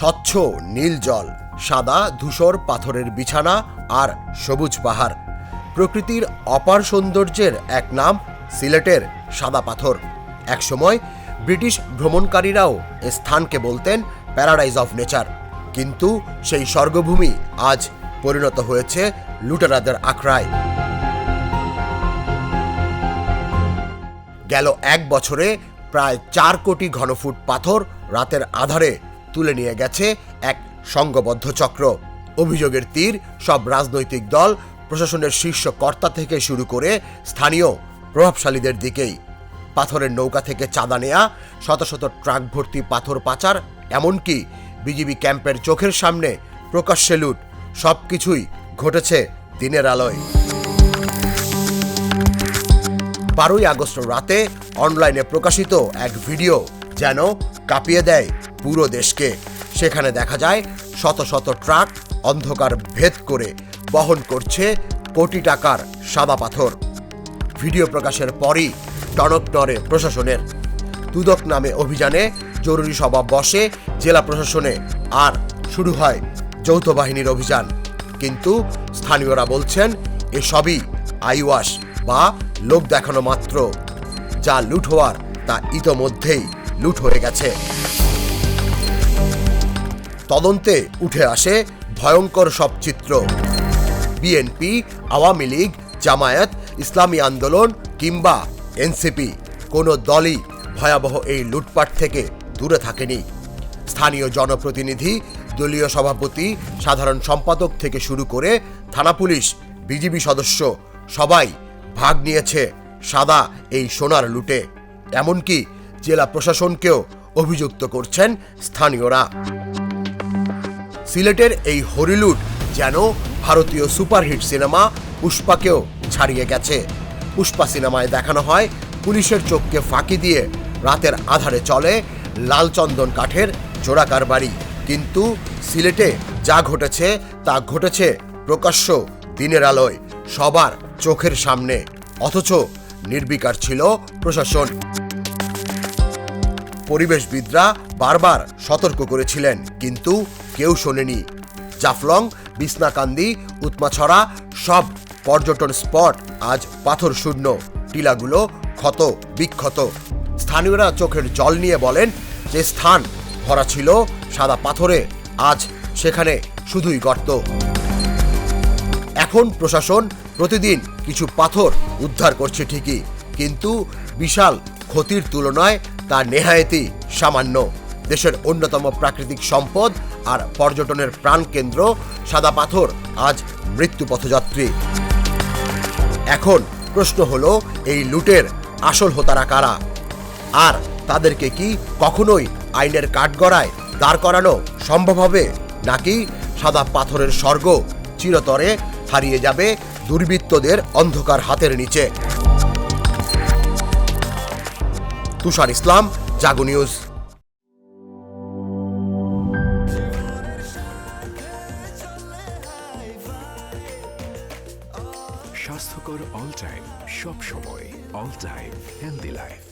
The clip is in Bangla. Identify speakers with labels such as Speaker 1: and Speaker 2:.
Speaker 1: স্বচ্ছ নীল জল, সাদা ধূসর পাথরের বিছানা আর সবুজ পাহাড়। প্রকৃতির অপার সৌন্দর্যের এক নাম সিলেটের সাদা পাথর। একসময় ব্রিটিশ ভ্রমণকারীরাও এ স্থানকে বলতেন প্যারাডাইজ অফ নেচার, কিন্তু সেই স্বর্গভূমি আজ পরিণত হয়েছে লুটেরাদের আখড়ায়। গেল 1 বছরে প্রায় 4 কোটি ঘনফুট পাথর রাতের আধারে তুলে নিয়ে গেছে এক সংঘবদ্ধ চক্র। অভিযোগের তীর সব রাজনৈতিক দল, প্রশাসনের শীর্ষ কর্তা থেকে শুরু করে স্থানীয় প্রভাবশালীদের দিকেই। পাথরের নৌকা থেকে চাঁদা নেয়া, শত শত ট্রাক ভর্তি পাথর পাচার, এমনকি বিজিবি ক্যাম্পের চোখের সামনে প্রকাশ্যে লুট, সবকিছুই ঘটেছে দিনের আলোয়। 12ই আগস্ট রাতে অনলাইনে প্রকাশিত এক ভিডিও যেন কাঁপিয়ে দেয় পুরো দেশকে। সেখানে দেখা যায় শত শত ট্রাক অন্ধকার ভেদ করে বহন করছে কোটি টাকার সাদা পাথর। ভিডিও প্রকাশের পরই টনক নড়ে প্রশাসনের। দুদক নামে অভিযানে জরুরি সভা বসে জেলা প্রশাসনে, আর শুরু হয় যৌথ বাহিনীর অভিযান। কিন্তু স্থানীয়রা বলছেন এসবই আইওয়াশ বা লোক দেখানো মাত্র। যা লুট হওয়ার তা ইতোমধ্যেই লুট হয়ে গেছে। তদন্তে উঠে আসে ভয়ঙ্কর সব চিত্র। বিএনপি, আওয়ামী লীগ, জামায়াত, ইসলামী আন্দোলন কিংবা এনসিপি কোনো দলই ভয়াবহ এই লুটপাট থেকে দূরে থাকেনি। স্থানীয় জনপ্রতিনিধি, দলীয় সভাপতি, সাধারণ সম্পাদক থেকে শুরু করে থানা পুলিশ, বিজিবি সদস্য সবাই ভাগ নিয়েছে সাদা এই সোনার লুটে। এমনকি জেলা প্রশাসনকেও অভিযুক্ত করছেন স্থানীয়রা। সিলেটের এই হরিলুট যেন ভারতীয় সুপারহিট সিনেমা পুষ্পাকেও ছাড়িয়ে গেছে। পুষ্পা সিনেমায় দেখানো হয় পুলিশের চোখকে ফাঁকি দিয়ে রাতের আধারে চলে লাল চন্দন কাঠের চোরাকার বাড়ি। কিন্তু সিলেটে যা ঘটেছে তা ঘটেছে প্রকাশ্য দিনের আলোয়, সবার চোখের সামনে। অথচ নির্বিকার ছিল প্রশাসন। পরিবেশবিদরা বারবার সতর্ক করেছিলেন, কিন্তু কেউ শোনেনি। জাফলং, বিছনাকান্দি, উৎমাছড়া সব পর্যটন স্পট আজ পাথর শূন্য, টিলাগুলো ক্ষত বিক্ষত। স্থানীয়রা চোখের জল নিয়ে বলেন, যে স্থান ভরা ছিল সাদা পাথরে, আজ সেখানে শুধুই গর্ত। এখন প্রশাসন প্রতিদিন কিছু পাথর উদ্ধার করছে ঠিকই, কিন্তু বিশাল ক্ষতির তুলনায় তা নেহায়েতই সামান্য। দেশের অন্যতম প্রাকৃতিক সম্পদ আর পর্যটনের প্রাণকেন্দ্র সাদা পাথর আজ মৃত্যু পথযাত্রী। এখন প্রশ্ন হলো, এই লুটের আসল হোতারা কারা? আর তাদেরকে কি কখনোই আইনের কাঠগড়ায় দাঁড় করানো সম্ভব হবে, নাকি সাদা পাথরের স্বর্গ চিরতরে হারিয়ে যাবে দুর্বৃত্তদের অন্ধকার হাতের নিচে? তুষার ইসলাম, জাগো নিউজ।
Speaker 2: স্বাস্থ্যকর অল টাইম, সব সময় অল টাইম হেলদি লাইফ।